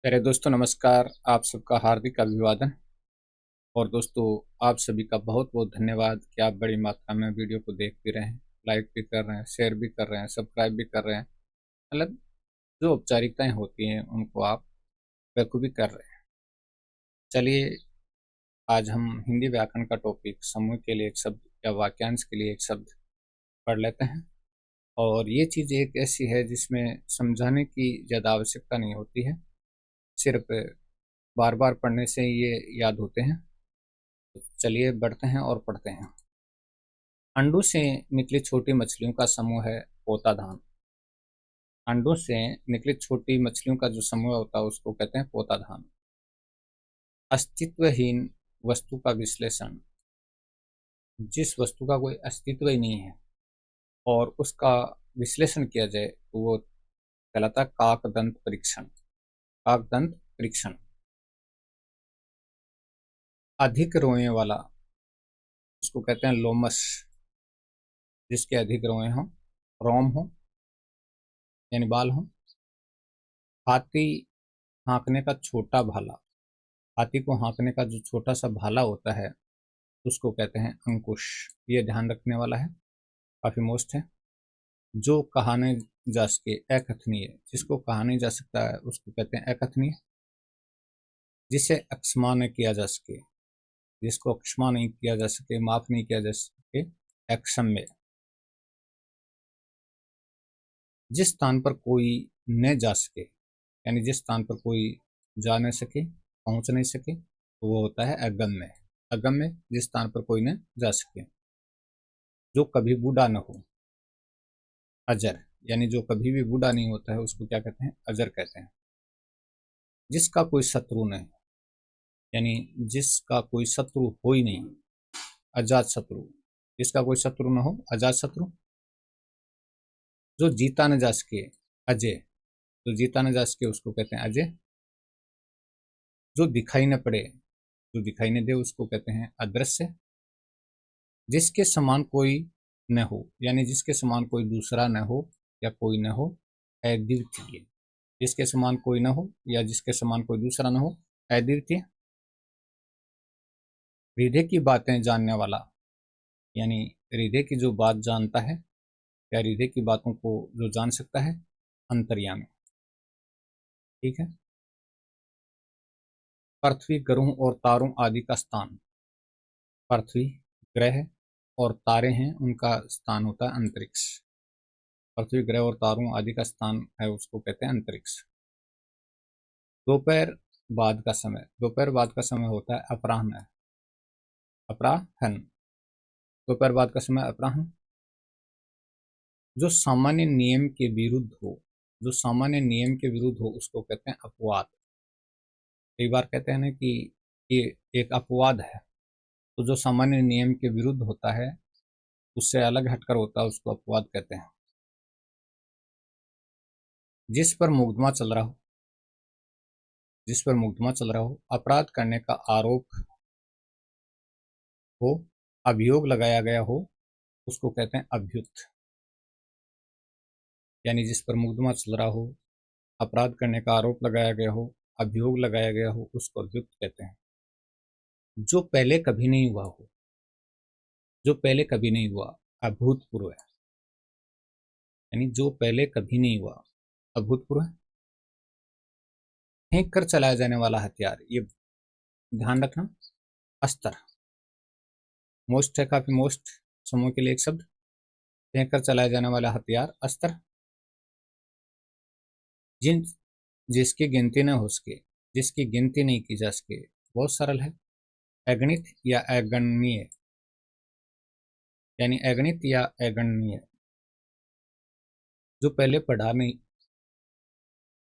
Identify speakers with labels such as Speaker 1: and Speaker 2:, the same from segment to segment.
Speaker 1: मेरे दोस्तों नमस्कार। आप सबका हार्दिक अभिवादन। और दोस्तों, आप सभी का बहुत बहुत धन्यवाद कि आप बड़ी मात्रा में वीडियो को देख भी रहे हैं, लाइक भी कर रहे हैं, शेयर भी कर रहे हैं, सब्सक्राइब भी कर रहे हैं। मतलब जो औपचारिकताएं होती हैं उनको आप बखूबी कर रहे हैं। चलिए, आज हम हिंदी व्याकरण का टॉपिक समूह के लिए एक शब्द या वाक्यांश के लिए एक शब्द पढ़ लेते हैं। और ये चीज़ एक ऐसी है जिसमें समझाने की ज़्यादा आवश्यकता नहीं होती है, सिर्फ बार बार पढ़ने से ये याद होते हैं। तो चलिए बढ़ते हैं और पढ़ते हैं। अंडों से निकली छोटी मछलियों का समूह है पोताधान। अंडों से निकली छोटी मछलियों का जो समूह होता है उसको कहते हैं पोताधान। अस्तित्वहीन वस्तु का विश्लेषण, जिस वस्तु का कोई अस्तित्व ही नहीं है और उसका विश्लेषण किया जाए तो वो कहलाता है काकदंत परीक्षण। काकदंत परीक्षण। अधिक रोए वाला, इसको कहते हैं लोमस, जिसके अधिक रोए हों, रोम हो यानी बाल हो। हाथी हाँकने का छोटा भाला, हाथी को हाँकने का जो छोटा सा भाला होता है उसको कहते हैं अंकुश। ये ध्यान रखने वाला है, काफी मोस्ट है। जो कहा नहीं जा सके अकथनीय, जिसको कहा नहीं जा सकता है उसको कहते हैं अकथनीय। जिसे अक्षमा न किया जा सके, जिसको अक्षमा नहीं किया जा सके, माफ नहीं किया जा सके, अक्षम्य। जिस स्थान पर कोई न जा सके, यानी जिस स्थान पर कोई जा न सके, पहुंच नहीं सके, तो वो होता है अगम्य। अगम्य, जिस स्थान पर कोई न जा सके। जो कभी बूढ़ा न हो, अजर, यानी जो कभी भी बूढ़ा नहीं होता है उसको क्या कहते हैं? अजर कहते हैं। जिसका कोई शत्रु नहीं, यानी जिसका कोई शत्रु हो ही नहीं, अजात शत्रु। जिसका कोई शत्रु न हो, अजात शत्रु। जो जीता न जा सके, अजय। जो जीता न जा सके उसको कहते हैं अजय। जो दिखाई न पड़े, जो दिखाई न दे उसको कहते हैं अदृश्य। जिसके समान कोई न हो, यानी जिसके समान कोई दूसरा न हो या कोई न हो, अद्वितीय। जिसके समान कोई न हो या जिसके समान कोई दूसरा न हो, अद्वितीय। हृदय की बातें जानने वाला, यानी हृदय की जो बात जानता है या हृदय की बातों को जो जान सकता है, अंतर्यामी। ठीक है। पृथ्वी, ग्रहों और तारों आदि का स्थान। पृथ्वी, ग्रह और तारे हैं, उनका स्थान होता है अंतरिक्ष। पृथ्वी, ग्रह और तारों आदि का स्थान है उसको कहते हैं अंतरिक्ष। दोपहर बाद का समय, दोपहर बाद का समय होता है अपराह्न। अपराह्न, दोपहर बाद का समय अपराह्न। जो सामान्य नियम के विरुद्ध हो, जो सामान्य नियम के विरुद्ध हो उसको कहते हैं अपवाद। कई बार कहते हैं ना कि ये एक अपवाद है, तो जो सामान्य नियम के विरुद्ध होता है, उससे अलग हटकर होता है, उसको अपवाद कहते हैं। जिस पर मुकदमा चल रहा हो, जिस पर मुकदमा चल रहा हो, अपराध करने का आरोप हो, अभियोग लगाया गया हो, उसको कहते हैं अभियुक्त। यानी जिस पर मुकदमा चल रहा हो, अपराध करने का आरोप लगाया गया हो, अभियोग लगाया गया हो, उसको अभियुक्त कहते हैं। जो पहले कभी नहीं हुआ हो, जो पहले कभी नहीं हुआ, अभूतपूर्व है। यानी जो पहले कभी नहीं हुआ, अभूतपूर्व है। फेंक कर चलाया जाने वाला हथियार, ये ध्यान रखना, अस्त्र। मोस्ट है, काफी मोस्ट, समूह के लिए एक शब्द। फेंक कर चलाया जाने वाला हथियार, अस्त्र। जिन जिसकी गिनती न हो सके, जिसकी गिनती नहीं की जा सके, बहुत सरल है। अगणित या अगणनीय, यानी अगणित या अगणनीय। जो पहले पढ़ा नहीं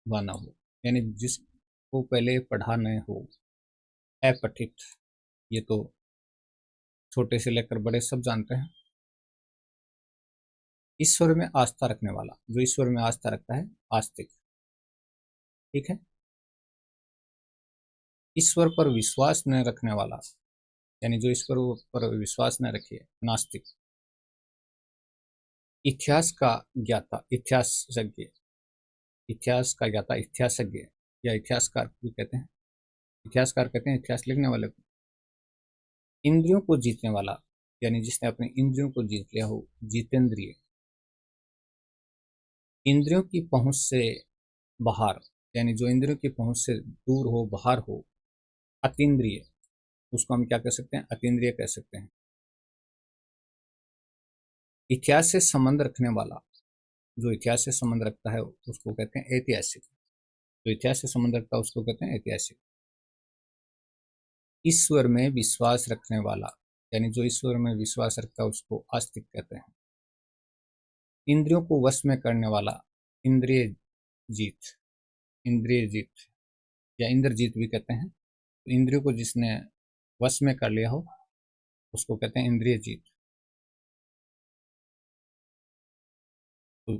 Speaker 1: हुआ ना हो, यानी जिसको पहले पढ़ा न हो, अपठित। ये तो छोटे से लेकर बड़े सब जानते हैं। ईश्वर में आस्था रखने वाला, जो ईश्वर में आस्था रखता है, आस्तिक। ठीक है। ईश्वर पर विश्वास न रखने वाला, यानी जो ईश्वर पर विश्वास न रखे, नास्तिक। इतिहास का ज्ञाता, इतिहासज्ञ। इतिहास का ज्ञाता, इतिहासज्ञ। या इतिहासकार भी कहते हैं। इतिहासकार कहते हैं इतिहास लिखने वाले को। इंद्रियों को जीतने वाला, यानी जिसने अपने इंद्रियों को जीत लिया हो, जीतेंद्रिय। इंद्रियों की पहुंच से बाहर, यानी जो इंद्रियों की पहुंच से दूर हो, बाहर हो, अतीन्द्रिय, उसको हम क्या कह सकते हैं? अतीन्द्रिय कह सकते हैं। इतिहास से संबंध रखने वाला, जो इतिहास से संबंध रखता है उसको कहते हैं ऐतिहासिक। जो इतिहास से संबंध रखता है उसको कहते हैं ऐतिहासिक। ईश्वर में विश्वास रखने वाला, यानी जो ईश्वर में विश्वास रखता है उसको आस्तिक कहते हैं। इंद्रियों को वश में करने वाला, इंद्रिय जीत, इंद्रिय जीत या इंद्रजीत भी कहते हैं। तो इंद्रियों को जिसने वश में कर लिया हो उसको कहते हैं इंद्रिय जीत। तो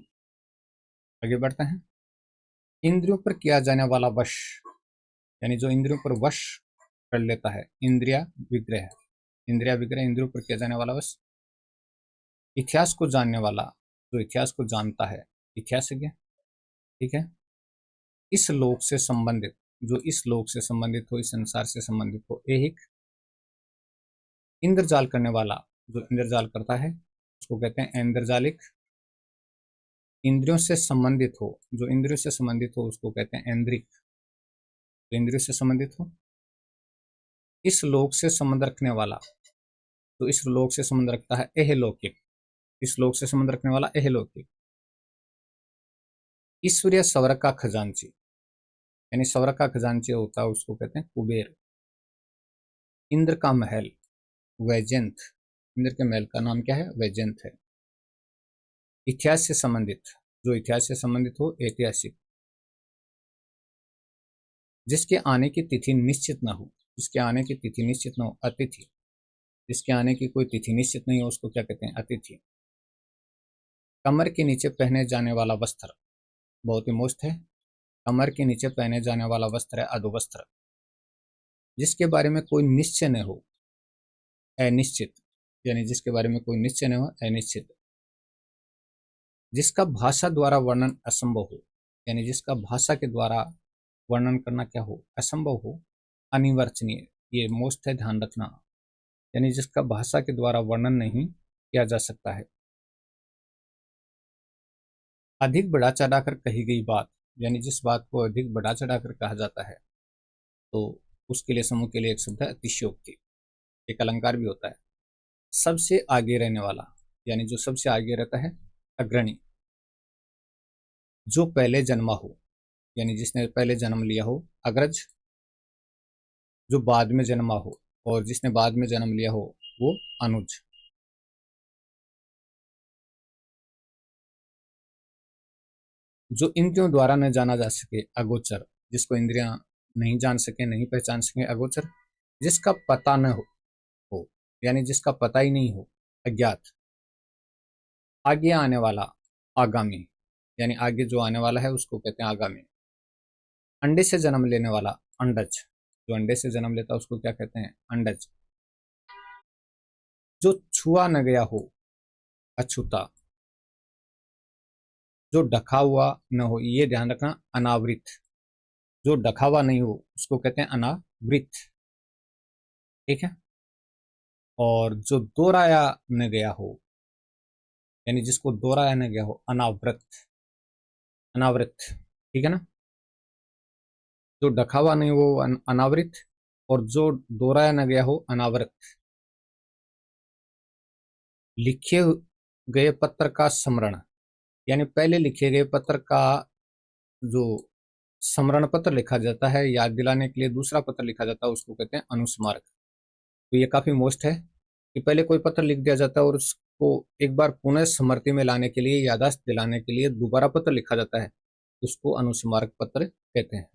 Speaker 1: आगे बढ़ते हैं। इंद्रियों पर किया जाने वाला वश, यानी जो इंद्रियों पर वश कर लेता है, इंद्रिया विग्रह। इंद्रिया विग्रह, इंद्रियों पर किया जाने वाला वश। इतिहास को जानने वाला, जो इतिहास को जानता है, इतिहासज्ञ। ठीक है। इस लोक से संबंधित, जो इस लोक से संबंधित हो, इस संसार से संबंधित हो, ऐहिक। इंद्रजाल करने वाला, जो इंद्रजाल करता है उसको कहते हैं इंद्रजालिक। इंद्रियों से संबंधित हो, जो इंद्रियों से संबंधित हो उसको कहते हैं ऐन्द्रिक। तो इंद्रियों से संबंधित हो। इस लोक से संबंध रखने वाला, तो इस लोक से संबंध रखता है एहलौकिक। इस लोक से संबंध रखने वाला एहलौकिक। ईश्वरीय स्वर्ग का खजांची, यानी स्वर्ग का खजांची होता है उसको कहते हैं कुबेर। इंद्र का महल, वैजयंत। इंद्र के महल का नाम क्या है? वैजयंत है। इतिहास से संबंधित, जो इतिहास से संबंधित हो, ऐतिहासिक। जिसके आने की तिथि निश्चित न हो, जिसके आने की तिथि निश्चित न हो, अतिथि। जिसके आने की कोई तिथि निश्चित नहीं हो उसको क्या कहते हैं? अतिथि। कमर के नीचे पहने जाने वाला वस्त्र, बहुत ही मोस्ट है। कमर के नीचे पहने जाने वाला वस्त्र है अधोवस्त्र। जिसके बारे में कोई निश्चय न हो, अनिश्चित, यानी जिसके बारे में कोई निश्चय न हो, अनिश्चित। जिसका भाषा द्वारा वर्णन असंभव हो, यानी जिसका भाषा के द्वारा वर्णन करना क्या हो? असंभव हो, अनिवर्चनीय। ये मोस्ट है, ध्यान रखना। यानी जिसका भाषा के द्वारा वर्णन नहीं किया जा सकता है। अधिक बढ़ा चढ़ाकर कही गई बात, यानी जिस बात को अधिक बढ़ा चढ़ाकर कहा जाता है तो उसके लिए, समूह के लिए एक शब्द है अतिशयोक्ति। एक अलंकार भी होता है। सबसे आगे रहने वाला, यानी जो सबसे आगे रहता है, अग्रणी। जो पहले जन्मा हो, यानी जिसने पहले जन्म लिया हो, अग्रज। जो बाद में जन्मा हो, और जिसने बाद में जन्म लिया हो वो अनुज। जो इंद्रियों द्वारा न जाना जा सके, अगोचर। जिसको इंद्रियां नहीं जान सके, नहीं पहचान सके, अगोचर। जिसका पता न हो, यानी जिसका पता ही नहीं हो, अज्ञात। आगे आने वाला, आगामी, यानी आगे जो आने वाला है उसको कहते हैं आगामी। अंडे से जन्म लेने वाला, अंडज। जो अंडे से जन्म लेता है उसको क्या कहते हैं? अंडज। जो छुआ न गया हो, अछूता। जो ढका हुआ न हो, ये ध्यान रखना, अनावृत। जो ढका हुआ नहीं हो उसको कहते हैं अनावृत। ठीक है। और जो दोहराया न गया हो, यानी जिसको दोहराया न गया हो, अनावृत। अनावृत। ठीक है ना। जो ढका हुआ नहीं हो वो अनावृत, और जो दोहराया न गया हो, अनावृत। लिखे गए पत्र का स्मरण, यानी पहले लिखे गए पत्र का जो स्मरण पत्र लिखा जाता है, याद दिलाने के लिए दूसरा पत्र लिखा जाता है, उसको कहते हैं अनुस्मारक। तो ये काफी मोस्ट है कि पहले कोई पत्र लिख दिया जाता है और उसको एक बार पुनः स्मृति में लाने के लिए, याददाश्त दिलाने के लिए दोबारा पत्र लिखा जाता है, उसको अनुस्मारक पत्र कहते हैं।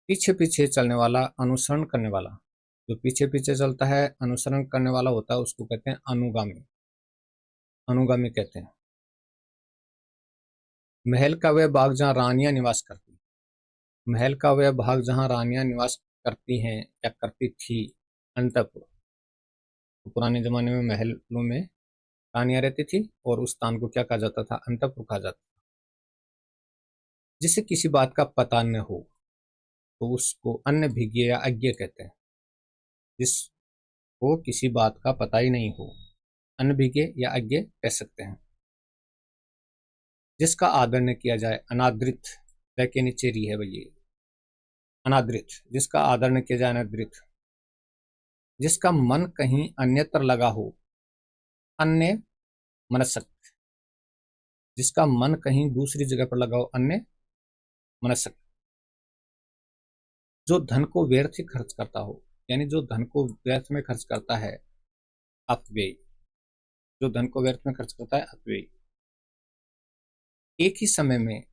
Speaker 1: पीछे पीछे चलने वाला, अनुसरण करने वाला। जो पीछे पीछे चलता है, अनुसरण करने वाला होता है, उसको कहते हैं अनुगामी। अनुगामी कहते हैं। महल का वह भाग जहाँ रानियां निवास करती, महल का वह भाग जहाँ रानियां निवास करती हैं या करती थी, अंतपुर। तो पुराने जमाने में महलों में रानियां रहती थी और उस स्थान को क्या कहा जाता था? अंतपुर कहा जाता था। जिसे किसी बात का पता न हो तो उसको अनभिज्ञ या अज्ञ कहते हैं। जिसको किसी बात का पता ही नहीं हो, अनभिज्ञ या अज्ञ कह सकते हैं। जिसका आदर न किया जाए, अनादृत, व के नीचे री है भैया, अनादृत, जिसका आदर न किया जाए अनादृत। जिसका मन कहीं अन्यत्र लगा हो, अन्य मनसक, जिसका मन कहीं दूसरी जगह पर लगा हो, अन्य मनसक। जो धन को व्यर्थ ही खर्च करता हो, यानी जो धन को व्यर्थ में खर्च करता है, अपव्यय। जो धन को व्यर्थ में खर्च करता है, अपव्यय। एक ही समय में,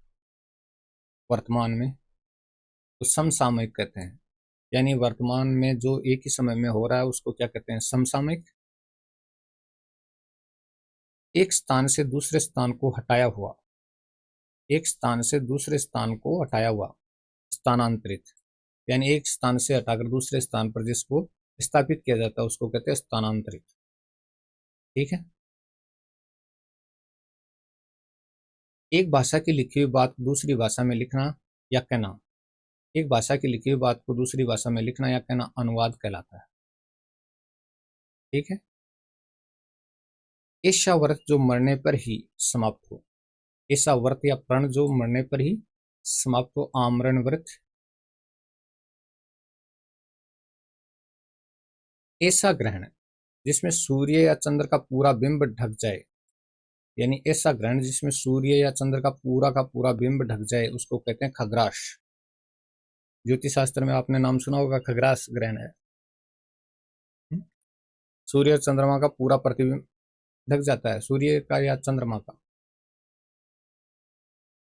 Speaker 1: वर्तमान में, तो समसामयिक कहते हैं। यानी वर्तमान में जो एक ही समय में हो रहा है उसको क्या कहते हैं, समसामयिक। एक स्थान से दूसरे स्थान को हटाया हुआ, एक स्थान से दूसरे स्थान को हटाया हुआ, स्थानांतरित। यानी एक स्थान से हटाकर दूसरे स्थान पर जिसको स्थापित किया जाता है उसको कहते हैं स्थानांतरित। ठीक है। एक भाषा की लिखी हुई बात दूसरी भाषा में लिखना या कहना, एक भाषा की लिखी हुई बात को दूसरी भाषा में लिखना या कहना अनुवाद कहलाता है। ठीक है। ऐसा व्रत जो मरने पर ही समाप्त हो, ऐसा व्रत या प्रण जो मरने पर ही समाप्त हो, आमरण व्रत। ऐसा ग्रहण जिसमें सूर्य या चंद्र का पूरा बिंब ढक जाए, यानी ऐसा ग्रहण जिसमें सूर्य या चंद्र का पूरा बिंब ढक जाए उसको कहते हैं खग्रास। ज्योतिष शास्त्र में आपने नाम सुना होगा, खग्रास ग्रहण है। सूर्य और चंद्रमा का पूरा प्रतिबिंब ढक जाता है, सूर्य का या चंद्रमा का।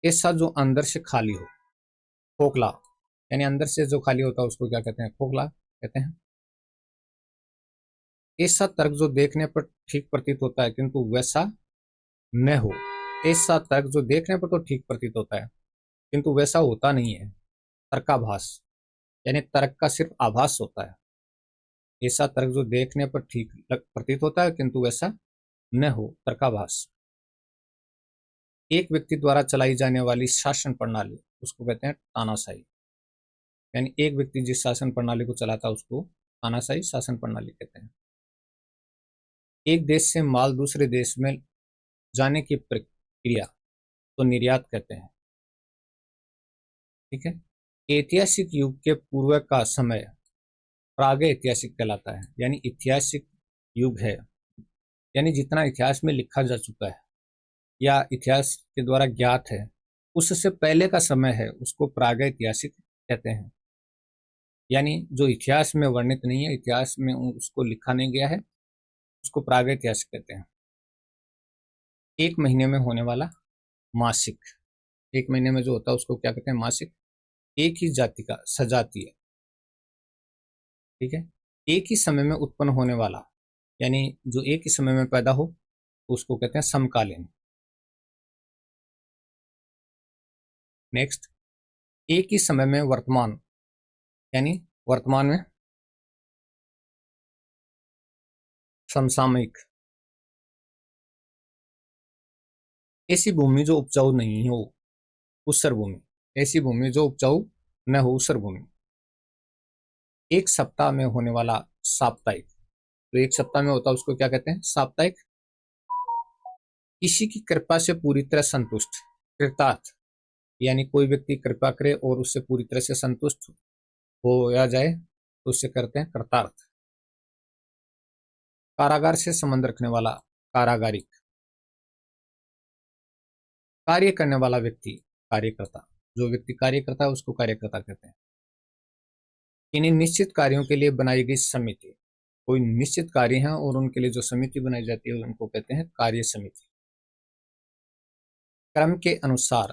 Speaker 1: ऐसा जो अंदर से खाली हो, खोखला, यानी अंदर से जो खाली होता है उसको क्या कहते हैं, खोखला कहते हैं। ऐसा तर्क जो देखने पर ठीक प्रतीत होता है किंतु वैसा न हो, ऐसा तर्क जो देखने पर तो ठीक प्रतीत होता है किंतु वैसा होता नहीं है, तर्काभास। यानी तर्क का सिर्फ आभास होता है। ऐसा तर्क जो देखने पर ठीक प्रतीत होता है किंतु वैसा न हो, तर्काभास। एक व्यक्ति द्वारा चलाई जाने वाली शासन प्रणाली उसको कहते हैं तानाशाही। यानी एक व्यक्ति जिस शासन प्रणाली को चलाता है उसको तानाशाही शासन प्रणाली कहते हैं। एक देश से माल दूसरे देश में जाने की प्रक्रिया तो निर्यात कहते हैं। ठीक है। ऐतिहासिक युग के पूर्व का समय प्रागैतिहासिक कहलाता है। यानी ऐतिहासिक युग है, यानी जितना इतिहास में लिखा जा चुका है या इतिहास के द्वारा ज्ञात है उससे पहले का समय है उसको प्रागैतिहासिक कहते हैं। यानी जो इतिहास में वर्णित नहीं है, इतिहास में उसको लिखा नहीं गया है, उसको प्रागैतिहासिक कहते हैं। एक महीने में होने वाला मासिक, एक महीने में जो होता है उसको क्या कहते हैं, मासिक। एक ही जाति का सजातीय। ठीक है। एक ही समय में उत्पन्न होने वाला, यानी जो एक ही समय में पैदा हो उसको कहते हैं समकालीन। नेक्स्ट, एक ही समय में वर्तमान, यानी वर्तमान में समसामयिक। ऐसी भूमि जो उपजाऊ नहीं हो, ऊसर भूमि। ऐसी भूमि जो उपजाऊ न हो, ऊसर भूमि। एक सप्ताह में होने वाला साप्ताहिक, तो एक सप्ताह में होता है उसको क्या कहते हैं, साप्ताहिक। किसी की कृपा से पूरी तरह संतुष्ट, कृतार्थ। यानी कोई व्यक्ति कृपा करे और उससे पूरी तरह से संतुष्ट हो या जाए तो उससे करते हैं कृतार्थ। कारागार से संबंध रखने वाला कारागारिक। कार्य करने वाला व्यक्ति कार्यकर्ता, जो व्यक्ति कार्य करता है उसको कार्यकर्ता कहते हैं। इन्हें निश्चित कार्यों के लिए बनाई गई समिति, कोई निश्चित कार्य है और उनके लिए जो समिति बनाई जाती है उनको कहते हैं कार्य समिति। क्रम के अनुसार,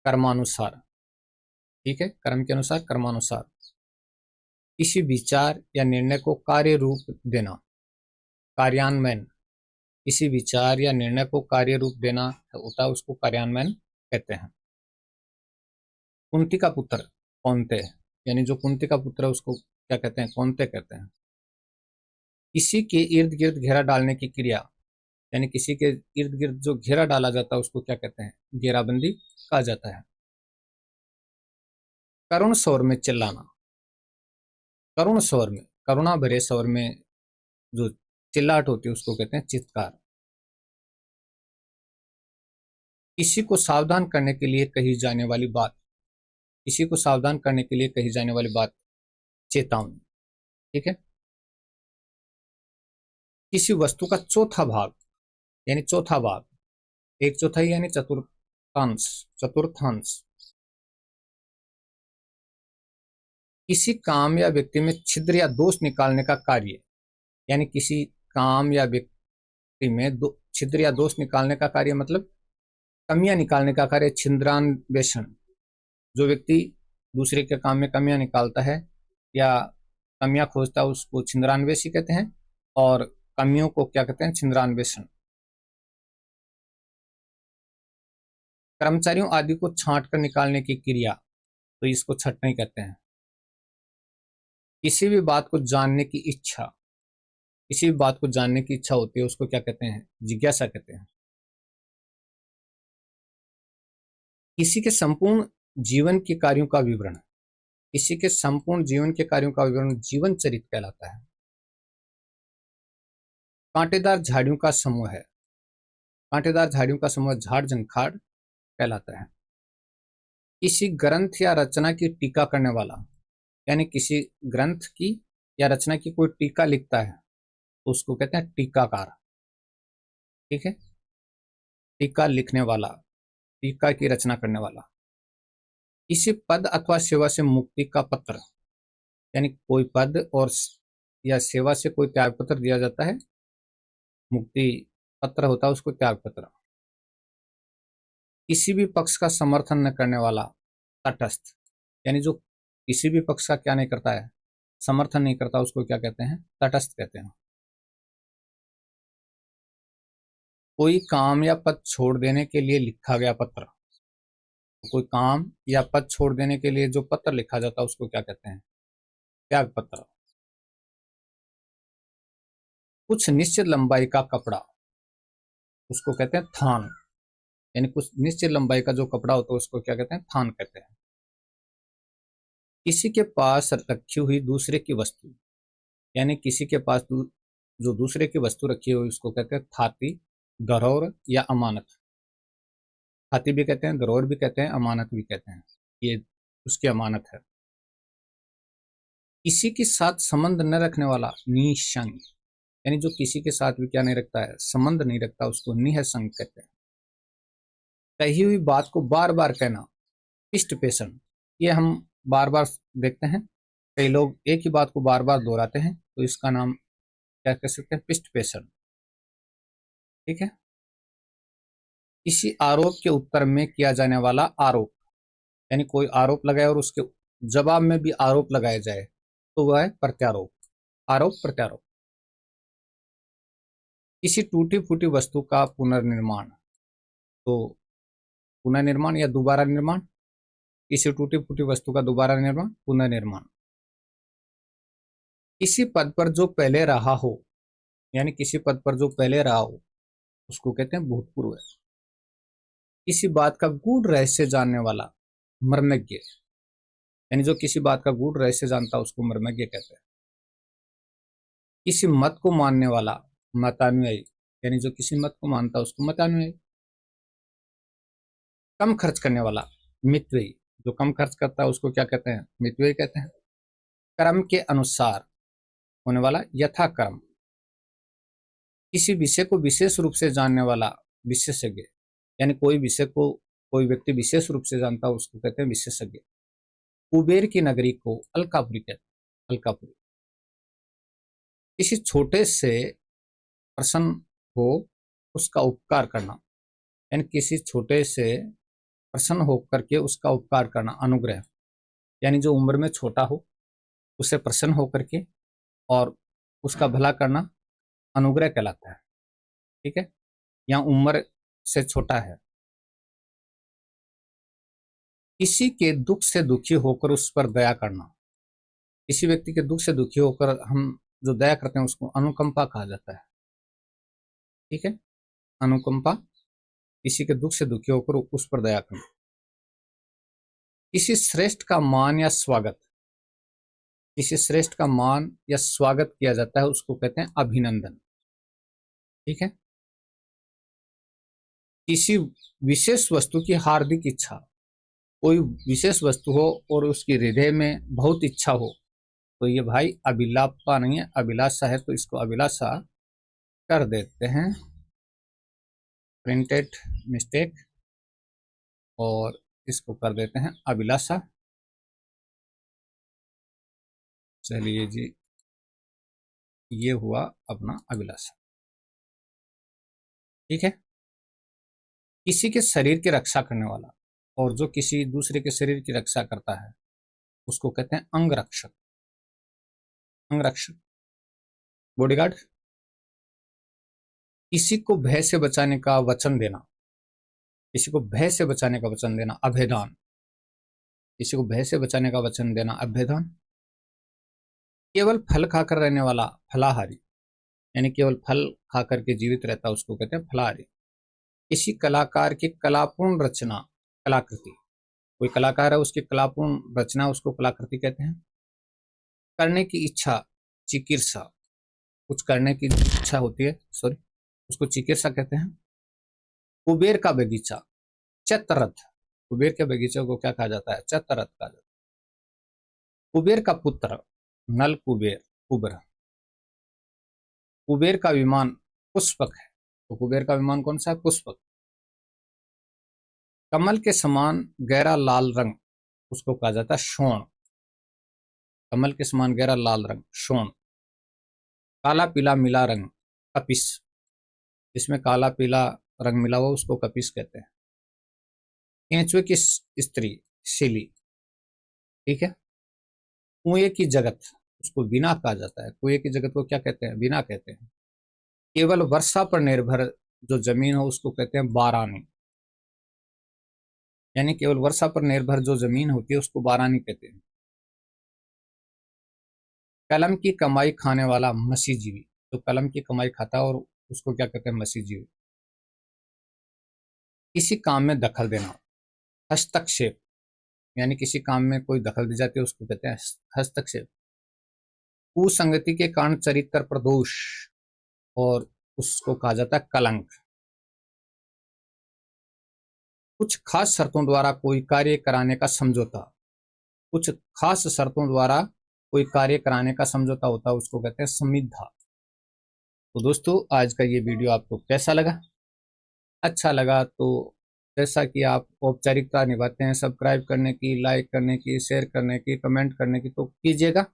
Speaker 1: कर्मानुसार। ठीक है, क्रम के अनुसार, कर्मानुसार। किसी विचार या निर्णय को कार्य रूप देना, कार्यान्वयन। किसी विचार या निर्णय को कार्य रूप देना होता है उसको कार्यान्वयन कहते हैं। कुंती का पुत्र कौनते, यानी जो कुंती का पुत्र है उसको क्या कहते हैं, कौनते कहते हैं। किसी के इर्द गिर्द घेरा डालने की क्रिया, यानी किसी के इर्द गिर्द जो घेरा डाला जाता है उसको क्या कहते हैं, घेराबंदी कहा जाता है। करुण स्वर में चिल्लाना, करुण स्वर में, करुणा भरे स्वर में जो चिल्लाहट होती है उसको कहते हैं चित्कार। किसी को सावधान करने के लिए कही जाने वाली बात, किसी को सावधान करने के लिए कही जाने वाली बात चेतावनी। ठीक है। किसी वस्तु का चौथा भाग, यानी चौथा भाग, एक चौथाई यानी चतुर्थांश, चतुर्थांश। किसी काम या व्यक्ति में छिद्र या दोष निकालने का कार्य, यानी किसी काम या व्यक्ति में छिद्र या दोष निकालने का कार्य मतलब कमियां निकालने का कार्य, छिद्रान्वेषण। जो व्यक्ति दूसरे के काम में कमियां निकालता है या कमियां खोजता है उसको छिद्रान्वेषी कहते हैं, और कमियों को क्या कहते हैं? छिद्रान्वेषण। कर्मचारियों आदि को छांट कर निकालने की क्रिया, तो इसको छंटनी कहते हैं। किसी भी बात को जानने की इच्छा, किसी भी बात को जानने की इच्छा होती है उसको क्या कहते हैं? जिज्ञासा कहते हैं। किसी के संपूर्ण जीवन के कार्यों का विवरण, किसी के संपूर्ण जीवन के कार्यों का विवरण जीवन चरित्र कहलाता है। कांटेदार झाड़ियों का समूह है, कांटेदार झाड़ियों का समूह झाड़ जंखाड़ कहलाता है। किसी ग्रंथ या रचना की टीका करने वाला, यानी किसी ग्रंथ की या रचना की कोई टीका लिखता है तो उसको कहते हैं टीकाकार। ठीक है। टीका लिखने वाला, टीका की रचना करने वाला। किसी पद अथवा सेवा से मुक्ति का पत्र, यानी कोई पद और या सेवा से कोई त्याग पत्र दिया जाता है, मुक्ति पत्र होता है उसको त्याग पत्र। किसी भी पक्ष का समर्थन न करने वाला, तटस्थ, यानी जो किसी भी पक्ष का क्या नहीं करता है? समर्थन नहीं करता, उसको क्या कहते हैं? तटस्थ कहते हैं। कोई काम या पद छोड़ देने के लिए लिखा गया पत्र, कोई काम या पद छोड़ देने के लिए जो पत्र लिखा जाता है उसको क्या कहते हैं? त्याग पत्र। कुछ निश्चित लंबाई का कपड़ा, उसको कहते हैं थान, यानी कुछ निश्चित लंबाई का जो कपड़ा होता है उसको क्या कहते हैं? थान कहते हैं। किसी के पास रखी हुई दूसरे की वस्तु, यानी किसी के पास जो दूसरे की वस्तु रखी हुई उसको कहते हैं थाती, धरोहर या अमानत। थाती भी कहते हैं, धरोहर भी कहते हैं, अमानत भी कहते हैं, ये उसकी अमानत है। किसी के साथ संबंध न रखने वाला, निसंग, यानी जो किसी के साथ भी क्या नहीं रखता है? संबंध नहीं रखता, उसको निसंग कहते हैं। कही हुई बात को बार बार कहना, पिष्ट पेषण। ये हम बार बार देखते हैं, कई लोग एक ही बात को बार बार दोहराते हैं, तो इसका नाम क्या कह सकते हैं? पिष्ट पेषण। ठीक है। किसी आरोप के उत्तर में किया जाने वाला आरोप, यानी कोई आरोप लगाए और उसके जवाब में भी आरोप लगाया जाए तो वह है प्रत्यारोप। आरोप प्रत्यारोप। किसी टूटी फूटी वस्तु का पुनर्निर्माण, तो पुनर्निर्माण या दोबारा निर्माण, किसी टूटी फूटी वस्तु का दोबारा निर्माण, पुनर्निर्माण। किसी पद पर जो पहले रहा हो, यानी किसी पद पर जो पहले रहा हो उसको कहते हैं भूतपूर्व। किसी बात का गूढ़ रहस्य जानने वाला, मर्मज्ञ, यानी जो किसी बात का गूढ़ रहस्य जानता है उसको मर्मज्ञ कहते हैं। किसी मत को मानने वाला, मतानुयायी, यानी जो किसी मत को मानता है उसको मतानुयायी। कम खर्च करने वाला, मितव्ययी, जो कम खर्च करता है उसको क्या कहते हैं? मितव्ययी कहते हैं। क्रम के अनुसार होने वाला, यथाक्रम। किसी विषय को विशेष रूप से जानने वाला, विशेषज्ञ, यानी कोई विषय को कोई व्यक्ति विशेष रूप से जानता है उसको कहते हैं विशेषज्ञ। कुबेर की नगरी को अलकापुरी कहते हैं, अलकापुरी। किसी छोटे से प्रसन्न हो उसका उपकार करना, यानी किसी छोटे से प्रसन्न होकर के उसका उपकार करना, अनुग्रह, यानी जो उम्र में छोटा हो उससे प्रसन्न होकर के और उसका भला करना अनुग्रह कहलाता है। ठीक है। या उम्र से छोटा है। किसी के दुख से दुखी होकर उस पर दया करना, किसी व्यक्ति के दुख से दुखी होकर हम जो दया करते हैं उसको अनुकंपा कहा जाता है। ठीक है। अनुकंपा, किसी के दुख से दुखी होकर उस पर दया करना। किसी श्रेष्ठ का मान या स्वागत, किसी श्रेष्ठ का मान या स्वागत किया जाता है उसको कहते हैं अभिनंदन। ठीक है। किसी विशेष वस्तु की हार्दिक इच्छा, कोई विशेष वस्तु हो और उसकी हृदय में बहुत इच्छा हो तो ये भाई अभिलापा नहीं है, अभिलाषा है, तो इसको अभिलाषा कर देते हैं, प्रिंटेड मिस्टेक, और इसको कर देते हैं अभिलाषा। चलिए जी, ये हुआ अपना अभिलाषा। ठीक है। किसी के शरीर की रक्षा करने वाला, और जो किसी दूसरे के शरीर की रक्षा करता है उसको कहते हैं अंगरक्षक। अंगरक्षक, बॉडीगार्ड। किसी को भय से बचाने का वचन देना, किसी को भय से बचाने का वचन देना, अभेदान। किसी को भय से बचाने का वचन देना, अभेदान। केवल फल खाकर रहने वाला, फलाहारी, यानी केवल फल खाकर के जीवित रहता उसको कहते हैं फलाहारी। किसी कलाकार की कलापूर्ण रचना, कलाकृति, कोई कलाकार है उसकी कलापूर्ण रचना उसको कलाकृति कहते हैं। करने की इच्छा, चिकित्सा, कुछ करने की इच्छा होती है, सॉरी, उसको चिकित्सा कहते हैं। कुबेर का बगीचा, चतरथ, कुबेर के बगीचे को क्या कहा जाता है? चतरथ कहा जाता है। कुबेर का पुत्र, नल कुबेर, कुबर। कुबेर का विमान पुष्पक है, तो कुबेर का विमान कौन सा है? पुष्पक। कमल के समान गहरा लाल रंग उसको कहा जाता है शोण। कमल के समान गहरा लाल रंग, शोण। काला पीला मिला रंग, कपिस, जिसमें काला पीला रंग मिला हुआ उसको कपिस कहते हैं। केंचुए की स्त्री, शिली। ठीक है। कुएं की जगत उसको बीना कहा जाता है। कुएं की जगत को क्या कहते हैं? बीना कहते हैं। केवल वर्षा पर निर्भर जो जमीन हो उसको कहते हैं बारानी, यानी केवल वर्षा पर निर्भर जो जमीन होती है उसको बारानी कहते हैं। कलम की कमाई खाने वाला मसीहजीवी, तो कलम की कमाई खाता है और उसको क्या कहते हैं? मसीहजीवी। किसी काम में दखल देना, हस्तक्षेप, यानी किसी काम में कोई दखल दी जाती है उसको कहते हैं हस्तक्षेप। कुसंगति के कारण चरित्र पर दोष, और उसको कहा जाता है कलंक। कुछ खास शर्तों द्वारा कोई कार्य कराने का समझौता, कुछ खास शर्तों द्वारा कोई कार्य कराने का समझौता होता है उसको कहते हैं संविदा। तो दोस्तों आज का ये वीडियो आपको कैसा लगा? अच्छा लगा तो जैसा कि आप औपचारिकता निभाते हैं सब्सक्राइब करने की, लाइक करने की, शेयर करने की, कमेंट करने की, तो कीजिएगा।